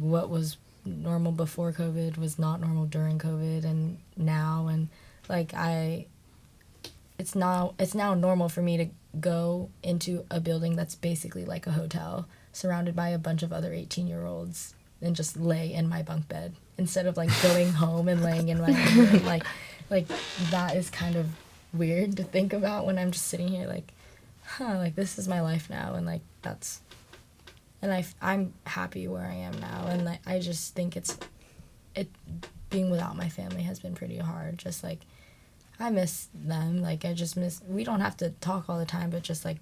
what was normal before COVID was not normal during COVID and now, and, like, it's now normal for me to go into a building that's basically like a hotel, surrounded by a bunch of other 18-year-olds, and just lay in my bunk bed instead of, like, going home and laying in my own room. Like that is kind of weird to think about when I'm just sitting here like, like, this is my life now, and, like, that's, and I'm happy where I am now, and, like, I just think it being without my family has been pretty hard. Just, like, I miss them. Like, I just miss, we don't have to talk all the time, but just, like,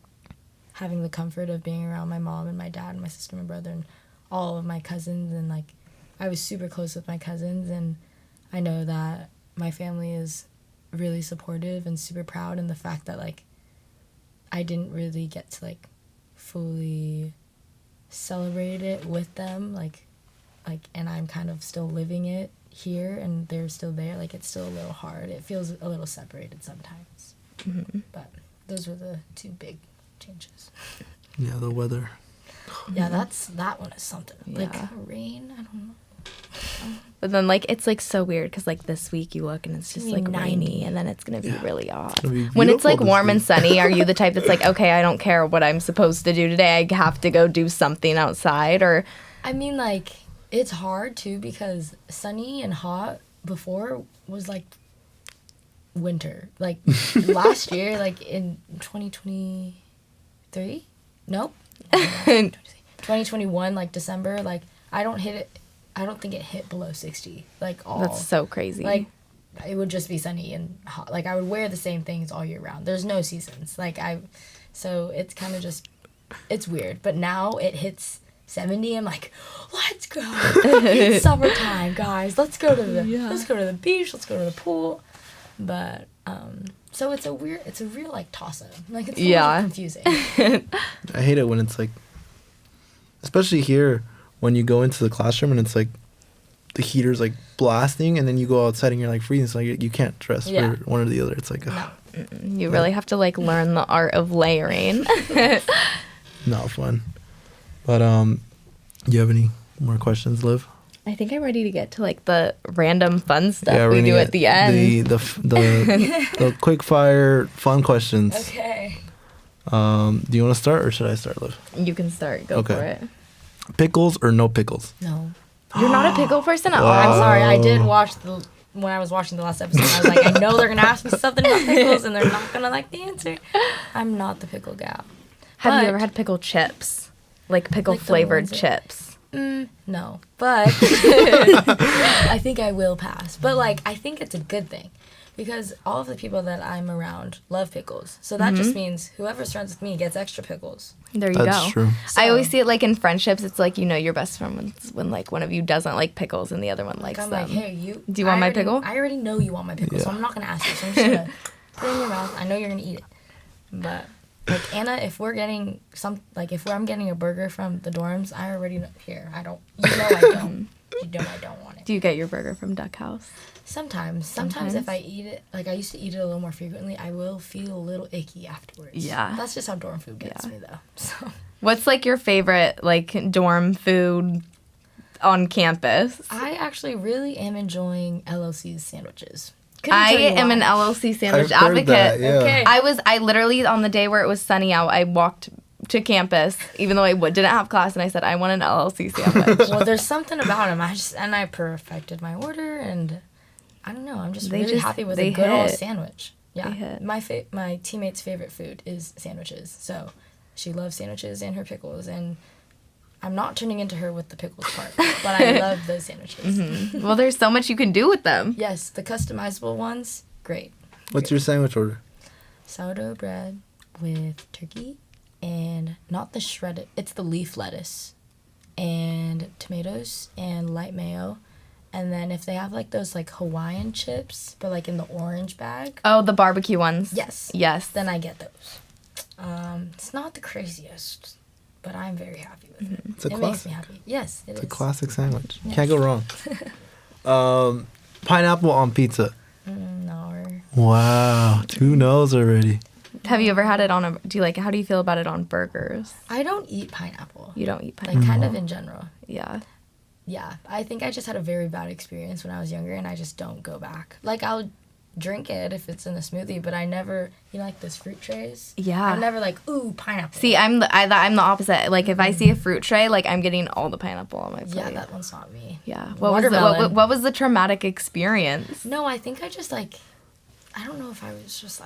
having the comfort of being around my mom and my dad and my sister and my brother and all of my cousins. And, like, I was super close with my cousins, and I know that my family is really supportive and super proud, and the fact that, like, I didn't really get to, like, fully celebrate it with them, like, and I'm kind of still living it here, and they're still there. Like, it's still a little hard. It feels a little separated sometimes. Mm-hmm. But those were the 2 big changes. Yeah, the weather. Yeah, that one is something. Yeah. Like, rain, I don't know. But then, like, it's, like, so weird because, like, this week you look and it's just, like, 90. rainy, and then it's going to be really hot. Be When it's, like, beautiful warm and this week. sunny, are you the type that's like, okay, I don't care what I'm supposed to do today. I have to go do something outside? Or I mean, like, it's hard, too, because sunny and hot before was, like, winter. Like, last year, like, in 2023? Nope. 2021, like, December, like, I don't think it hit below 60. Like, all. that's so crazy. Like, it would just be sunny and hot. Like, I would wear the same things all year round. There's no seasons. Like, so it's kind of just, it's weird. But now it hits 70. I'm like, let's go. It's summertime, guys. Let's go to the beach. Let's go to the pool. But, so it's a real, like, toss-up. Like, it's a little confusing. I hate it when it's like, especially here, when you go into the classroom and it's like the heater's like blasting, and then you go outside and you're like freezing, so you can't dress for one or the other. It's like, No. You really have to, like, learn the art of layering. not fun. But you have any more questions, Liv? I think I'm ready to get to, like, the random fun stuff we're we gonna do get at the end. the quick fire fun questions. Okay. Do you want to start or should I start, Liv? You can start. Go Okay. for it. Pickles or no pickles? No. You're not a pickle person at Wow. all? I'm sorry. I did watch when I was watching the last episode, I was like, I know they're going to ask me something about pickles, and they're not going to like the answer. I'm not the pickle gal. Have you But- ever had pickle chips? Like pickle Like the flavored ones that- chips? No. But I think I will pass. But, like, I think it's a good thing. Because all of the people that I'm around love pickles. So that just means whoever's friends with me gets extra pickles. There you That's go. true. I always see it like in friendships. It's like, you know, your best friend when like one of you doesn't like pickles and the other one likes I'm them. like, hey, you. Do you want my already- pickle? I already know you want my pickle, so Yeah. I'm not going to ask you. So I'm just going to put it in your mouth. I know you're going to eat it. But, like, Anna, if we're getting if I'm getting a burger from the dorms, I already know. Here, I don't. You know I don't. You know I don't want it. Do you get your burger from Duck House? Sometimes if I eat it, like I used to eat it a little more frequently, I will feel a little icky afterwards. Yeah. That's just how dorm food gets me, though. So What's like your favorite like dorm food on campus? I actually really am enjoying LLC's sandwiches. I am an LLC sandwich I've heard advocate. that, yeah. Okay. I literally on the day where it was sunny out, I walked to campus, even though I didn't have class, and I said I want an LLC sandwich. Well, there's something about them. I perfected my order, and I don't know. I'm just really happy with a good old sandwich. Yeah, They hit. my teammate's favorite food is sandwiches. So she loves sandwiches and her pickles, and I'm not turning into her with the pickles part, but I love those sandwiches. Well, there's so much you can do with them. Yes, the customizable ones, great. What's your sandwich order? Sourdough bread with turkey and not the shredded, it's the leaf lettuce and tomatoes and light mayo. And then if they have like those like Hawaiian chips, but like in the orange bag. Oh, the barbecue ones. Yes. Yes. Then I get those. It's not the craziest, but I'm very happy with it. It's a It classic. makes me happy. Yes, it is. It's a classic sandwich. Yes. Can't go wrong. Pineapple on pizza. No. Wow, 2 no's already. Have you ever had it on a? Do you like? How do you feel about it on burgers? I don't eat pineapple. You don't eat pineapple. Like kind of in general. Yeah. Yeah, I think I just had a very bad experience when I was younger, and I just don't go back. Like, I'll drink it if it's in a smoothie, but I never, like those fruit trays? Yeah. I'm never like, ooh, pineapple. See, I'm the opposite. Like if I see a fruit tray, like I'm getting all the pineapple on my plate. Yeah, that one's not me. Yeah. Watermelon. What was the traumatic experience? No, I think I just, I don't know if I was just,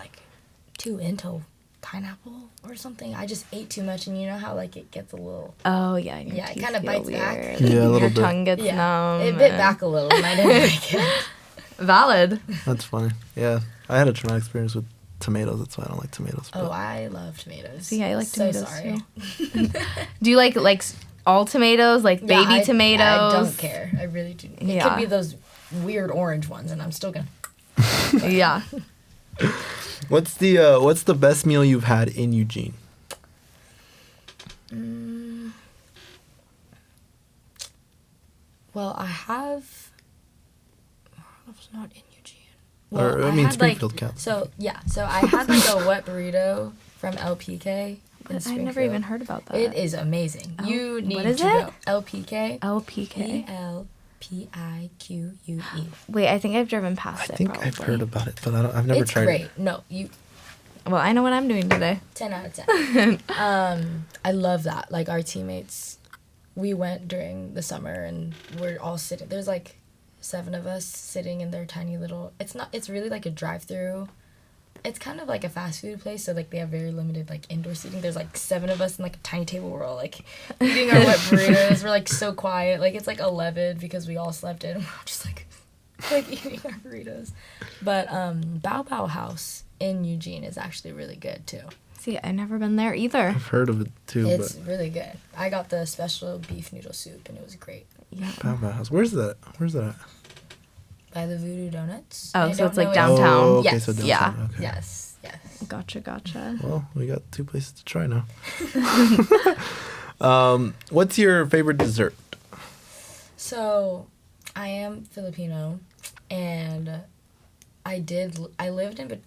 too into pineapple or something. I just ate too much, and you know how, it gets a little... Oh, yeah. and your Yeah, it teeth kinda feel bites back. weird. Yeah, a little Your bit. tongue gets numb. It bit and- back a little, and I didn't like it. Valid. That's funny. Yeah, I had a traumatic experience with tomatoes. That's why I don't like tomatoes. Oh, but- I love tomatoes. See, I like So tomatoes sorry. too. Do you like all tomatoes, like Yeah, baby tomatoes? I don't care. I really do. It Yeah. could be those weird orange ones, and I'm still gonna. Yeah. What's the best meal you've had in Eugene? Well, I have. I was not in Eugene. Or, I mean, Springfield counts. So I had a wet burrito from LPK. I've never even heard about that. It is amazing. You need what is to it? go. LPK. LPK. ELPIQUE. Wait, I think I've driven past I it. think I've heard about it, but I've never It's tried great. it. No, you Well, I know what I'm doing today. 10 out of 10. I love that. Like, our teammates, we went during the summer, and we're all sitting. There's, 7 of us sitting in their tiny little... It's really like a drive-through. It's kind of like a fast food place, so, they have very limited, indoor seating. There's, 7 of us in, a tiny table. We're all, eating our wet burritos. We're, so quiet. It's, 11 because we all slept in. And we're all just, eating our burritos. But Bao Bao House in Eugene is actually really good, too. See, I've never been there either. I've heard of it too. It's but really good. I got the special beef noodle soup, and it was great. Yeah. Bao Bao House. Where's that? Where's that at? By the Voodoo Donuts. Oh, I so don't it's, like, know downtown? Oh, okay, Yes. so downtown. Yeah. Okay. Yes. Gotcha. Well, we got 2 places to try now. What's your favorite dessert? So, I am Filipino, and I lived in, but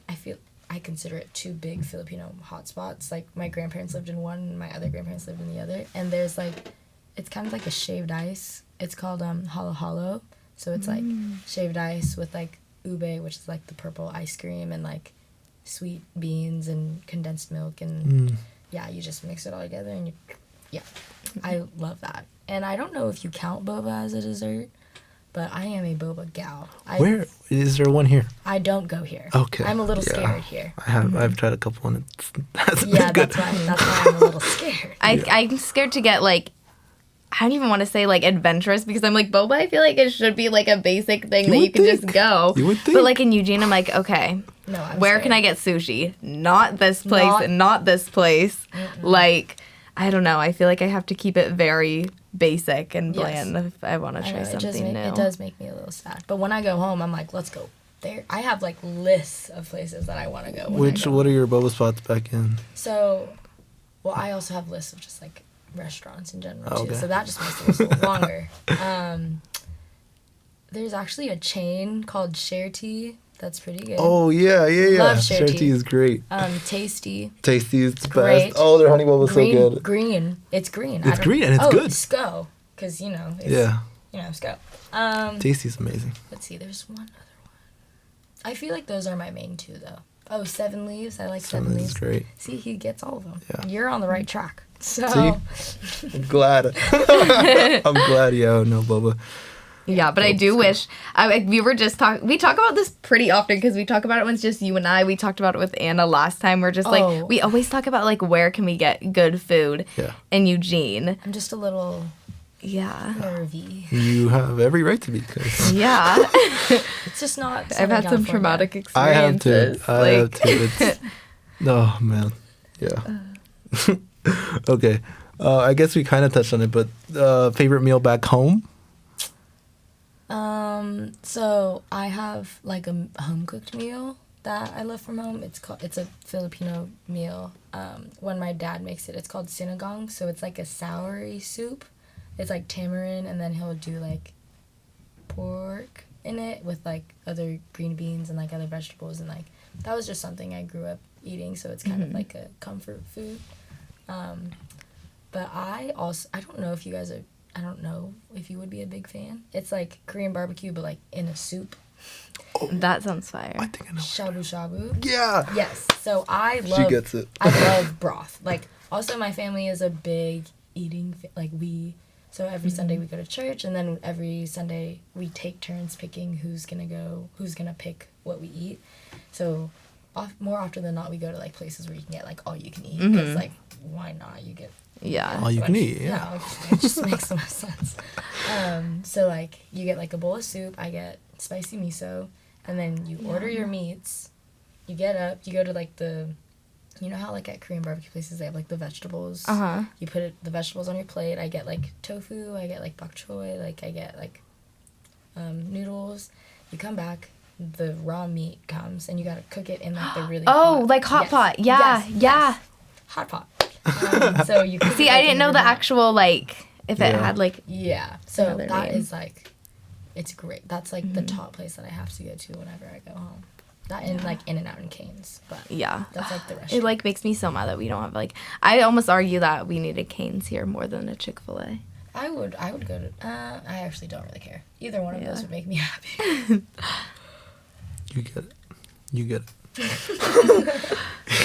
I consider it 2 big Filipino hotspots. My grandparents lived in one, and my other grandparents lived in the other. And there's it's kind of like a shaved ice. It's called halo halo. So it's shaved ice with ube, which is the purple ice cream, and sweet beans and condensed milk, and yeah, you just mix it all together, and I love that. And I don't know if you count boba as a dessert, but I am a boba gal. Where is there one here? I don't go here. Okay. I'm a little Yeah. scared here. I've tried a couple and it's hasn't Yeah, been good. that's why I'm a little scared. I'm scared to get I don't even want to say adventurous, because I'm boba, I feel like it should be a basic thing that would you can just think. go. You would But think. in Eugene, I'm okay, No, I'm where scared. can I get sushi? Not this place and not this place. I don't know. I feel like I have to keep it very basic and Yes. bland if I want to I try know, something new. it does make me a little sad. But when I go home, I'm let's go there. I have lists of places that I want to go. What are your boba spots back in? So, well, I also have lists of just restaurants in general too. Okay. So that just makes it a little longer. There's actually a chain called Share Tea that's pretty good. Oh yeah. Love Share Tea Tea. is great. Tasty. Tasty is the great. best. Oh, their honey boba is so good. Green. It's green. It's green and it's good. SCO. Because, it's, Yeah. SCO. Tasty's amazing. Let's see. There's one other one. I feel like those are my main 2, though. Oh, 7 Leaves. I like 7 Something's Leaves. great. See, he gets all of them. Yeah. You're on the right track. So, See? I'm glad. I'm glad. Yeah, no boba. Yeah, but I do wish we talk about this pretty often because we talk about it when it's just you and I. We talked about it with Anna last time. We're just like we always talk about like where can we get good food in Eugene. I'm just a little nervy. You have every right to be. Yeah. It's just not. I've had some traumatic experiences. I have too. It's, oh man. Yeah. Okay. I guess we kind of touched on it, but favorite meal back home? So I have like a home cooked meal that I love from home. It's a Filipino meal. When my dad makes it, it's called sinigang. So it's like a soury soup. It's like tamarind, and then he'll do like pork in it with like other green beans and like other vegetables, and like that was just something I grew up eating. So it's kind of like a comfort food. But I don't know if you guys are. I don't know if you would be a big fan. It's like Korean barbecue, but like in a soup. Oh, that sounds fire. I think I know. Shabu shabu. Yeah. Yes. So She gets it. I love broth. Like, also my family is a big eating, so every Sunday we go to church, and then every Sunday we take turns picking who's gonna pick what we eat. So more often than not, we go to like places where you can get like all you can eat. Because like, why not? You get all you can eat. Yeah, it just makes so much sense. So like you get like a bowl of soup. I get spicy miso, and then you order your meats. You get up. You go to like you know how like at Korean barbecue places they have like the vegetables. You put the vegetables on your plate. I get like tofu. I get like bok choy. Like I get like noodles. You come back. The raw meat comes, and you gotta cook it in like the really like hot pot. Yeah, yes. Hot pot. So you see, I didn't know the actual like if it had like so that name. Is like it's great. That's like the top place that I have to go to whenever I go home. That and like In-N-Out and Cane's, but that's like the restaurant. It like makes me so mad that we don't have like I almost argue that we need a Cane's here more than a Chick-fil-A. I would go to I actually don't really care. Either one of those would make me happy. You get it. You get it.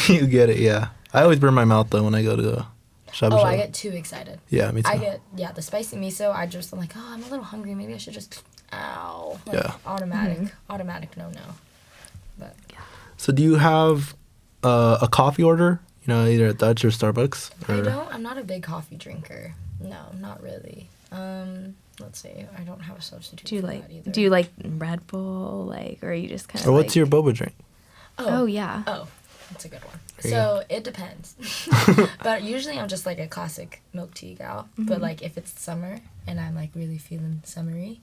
You get it, yeah. I always burn my mouth though when I go to shabu shabu. I get too excited. Yeah, me too. I get the spicy miso. I'm like, I'm a little hungry. Maybe I should just like, automatic no. But so do you have a coffee order? You know, either at Dutch or Starbucks. Or? I'm not a big coffee drinker. No, not really. Let's see. I don't have a substitute for that either. Do you like Red Bull, like, or are you just kind of? Or what's your boba drink? Oh yeah. Oh, that's a good one. So it depends. But usually I'm just like a classic milk tea gal. But like if it's summer and I'm like really feeling summery,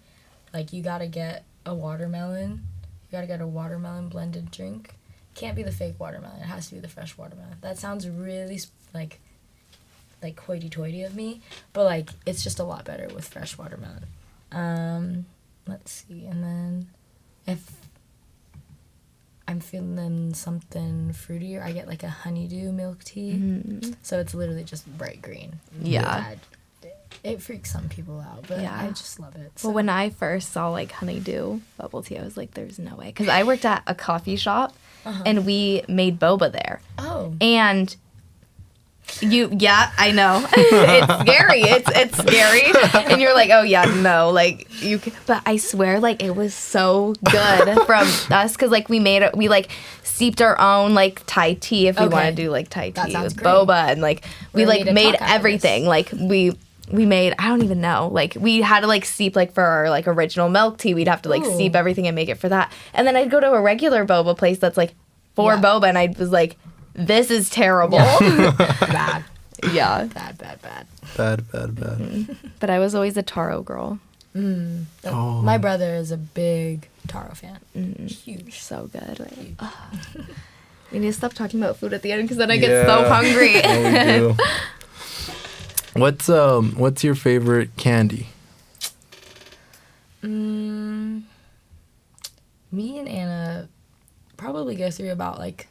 like you gotta get a watermelon. You gotta get a watermelon blended drink. Can't be the fake watermelon. It has to be the fresh watermelon. That sounds really like hoity-toity of me, but like it's just a lot better with fresh watermelon. Let's see, and then if I'm feeling something fruitier, I get like a honeydew milk tea. So it's literally just bright green. Yeah. It freaks some people out, but I just love it. So. Well, when I first saw like honeydew bubble tea, I was like, there's no way. Because I worked at a coffee shop and we made boba there. Oh. And I know. It's scary. It's scary. And you're like, oh yeah, no, like you can, but I swear like it was so good from us because like we like steeped our own like Thai tea if we want to do like Thai tea with boba, and like we like made everything. Like we made, I don't even know, like we had to like steep like for our like original milk tea, we'd have to like steep everything and make it for that. And then I'd go to a regular boba place that's like for boba, and I was like, this is terrible. Bad. Yeah. Bad. But I was always a taro girl. My brother is a big taro fan. Huge. So good. Huge. We need to stop talking about food at the end because then I get so hungry. We do. What's your favorite candy? Me and Anna probably go through about like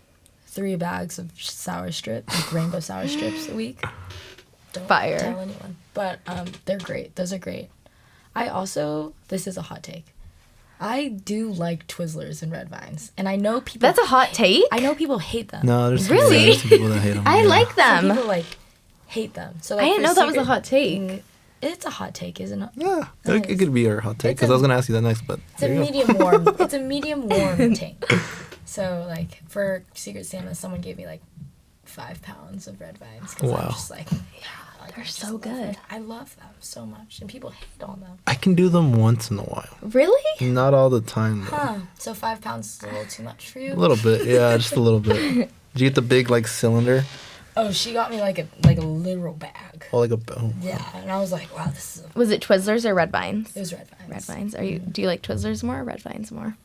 3 bags of sour strips, like rainbow sour strips a week. Don't Fire. tell anyone. But they're great. Those are great. I also, this is a hot take, I do like Twizzlers and Red Vines. And I know people... That's a hot take? I know people hate them. No, there's really? Some people that hate them. I like them. Some people like hate them. So like, I didn't know that was a hot take. It's a hot take, isn't it? Yeah, it could be our hot take because I was gonna ask you that next, but it's a medium warm. It's a medium warm tank. So like for Secret Santa, someone gave me like 5 pounds of red vines. Wow. I'm just like, like, They're so good. I love them so much, and people hate on them. I can do them once in a while. Really? Not all the time though. Huh? So 5 pounds is a little too much for you? A little bit, yeah, just a little bit. Did you get the big like cylinder? Oh, she got me like a literal bag. Oh, like a Yeah, and I was like, wow, this is. Was it Twizzlers or Red Vines? It was red vines. Red Vines. Do you like Twizzlers more or Red Vines more?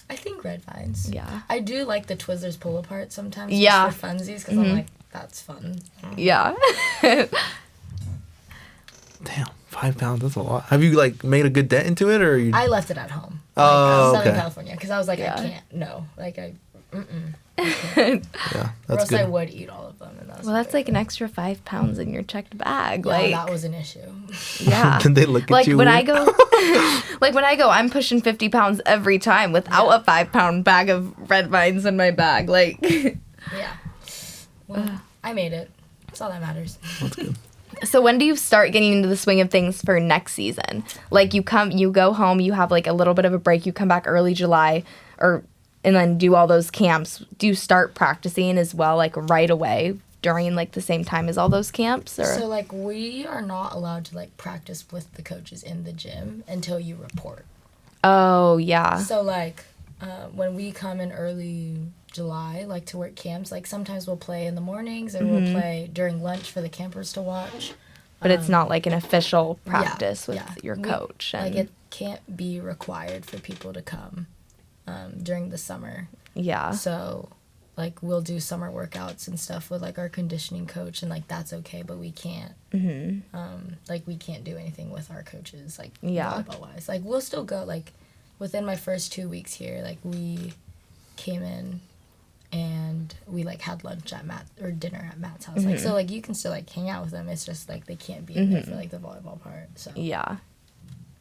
I think red vines. Yeah. I do like the Twizzlers pull apart sometimes. Yeah. Just for funsies, because I'm like, that's fun. Yeah. Damn, 5 pounds. That's a lot. Have you like made a good dent into it, or you? I left it at home. Oh, Southern okay. California, because I was like, Yeah. I can't. No, like Yeah, or that's else good. I would eat all of them. And Well, that's like an extra 5 pounds in your checked bag. Yeah, like that was an issue. Yeah. Did they look at Like you when weird? I go, like when I go, I'm pushing 50 pounds every time without a 5 pound bag of red vines in my bag. Like, Yeah. Well, I made it. That's all that matters. That's good. so when do you start getting into the swing of things for next season? Like you go home, you have like a little bit of a break, you come back early July, and then do all those camps. Do you start practicing as well, like right away during like the same time as all those camps? Or So like we are not allowed to like practice with the coaches in the gym until you report. oh yeah, So like when we come in early July, like to work camps, like sometimes we'll play in the mornings or we'll play during lunch for the campers to watch. but it's not like an official Yeah, practice with yeah. your coach. Like it can't be required for people to come during the summer. Yeah. So like we'll do summer workouts and stuff with like our conditioning coach, and like that's okay, but we can't like we can't do anything with our coaches like volleyball wise. Like we'll still go like within my first 2 weeks here, like we came in and we like had lunch at Matt or dinner at Matt's house. Like so like you can still like hang out with them. It's just like they can't be in there for like the volleyball part. So Yeah.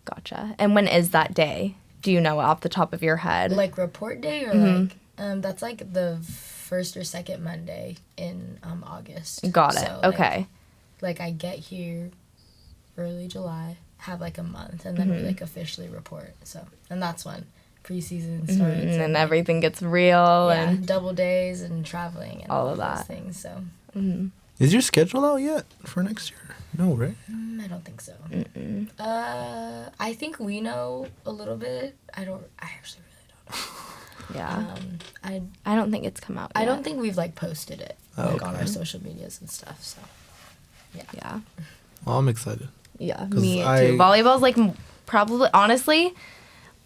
Gotcha. And when is that day? Do you know off the top of your head? like report day or like that's like the first or second Monday in August. Got it. So, like, Okay. like I get here early July, have like a month, and then we like officially report. So and that's when preseason starts And then like, everything gets real yeah, and double days and traveling and all all of those that. things. So Is your schedule out yet for next year? No, right? I don't think so. I think we know a little bit. I actually really don't know. yeah. I I don't think it's come out yet. I don't think we've like posted it like on Okay. our social medias and stuff. So Yeah. Well, I'm excited. Yeah, 'Cause me too. Volleyball's like probably, honestly,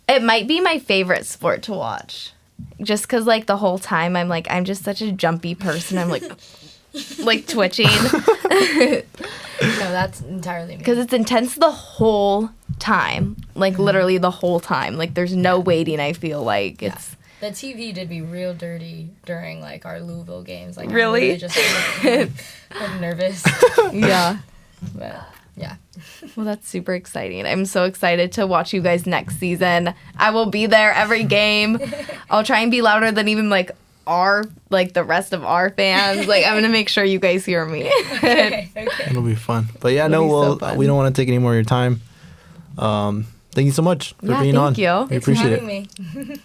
it might be my favorite sport to watch. Just because like the whole time I'm just such a jumpy person. I'm like, like twitching. no, that's entirely me. Because it's intense the whole time. Like literally the whole time. Like there's no waiting, I feel like. It's The TV did me real dirty during like our Louisville games. Like Really? I'm just like nervous. yeah. But yeah. Well, that's super exciting. I'm so excited to watch you guys next season. I will be there every game. I'll try and be louder than even like the rest of our fans. Like I'm gonna make sure you guys hear me. Okay. It'll be fun. But yeah, It'll no, be so well, fun. we don't want to take any more of your time. Thank you so much for Yeah, being on. thank you. We Thanks for appreciate it. having me.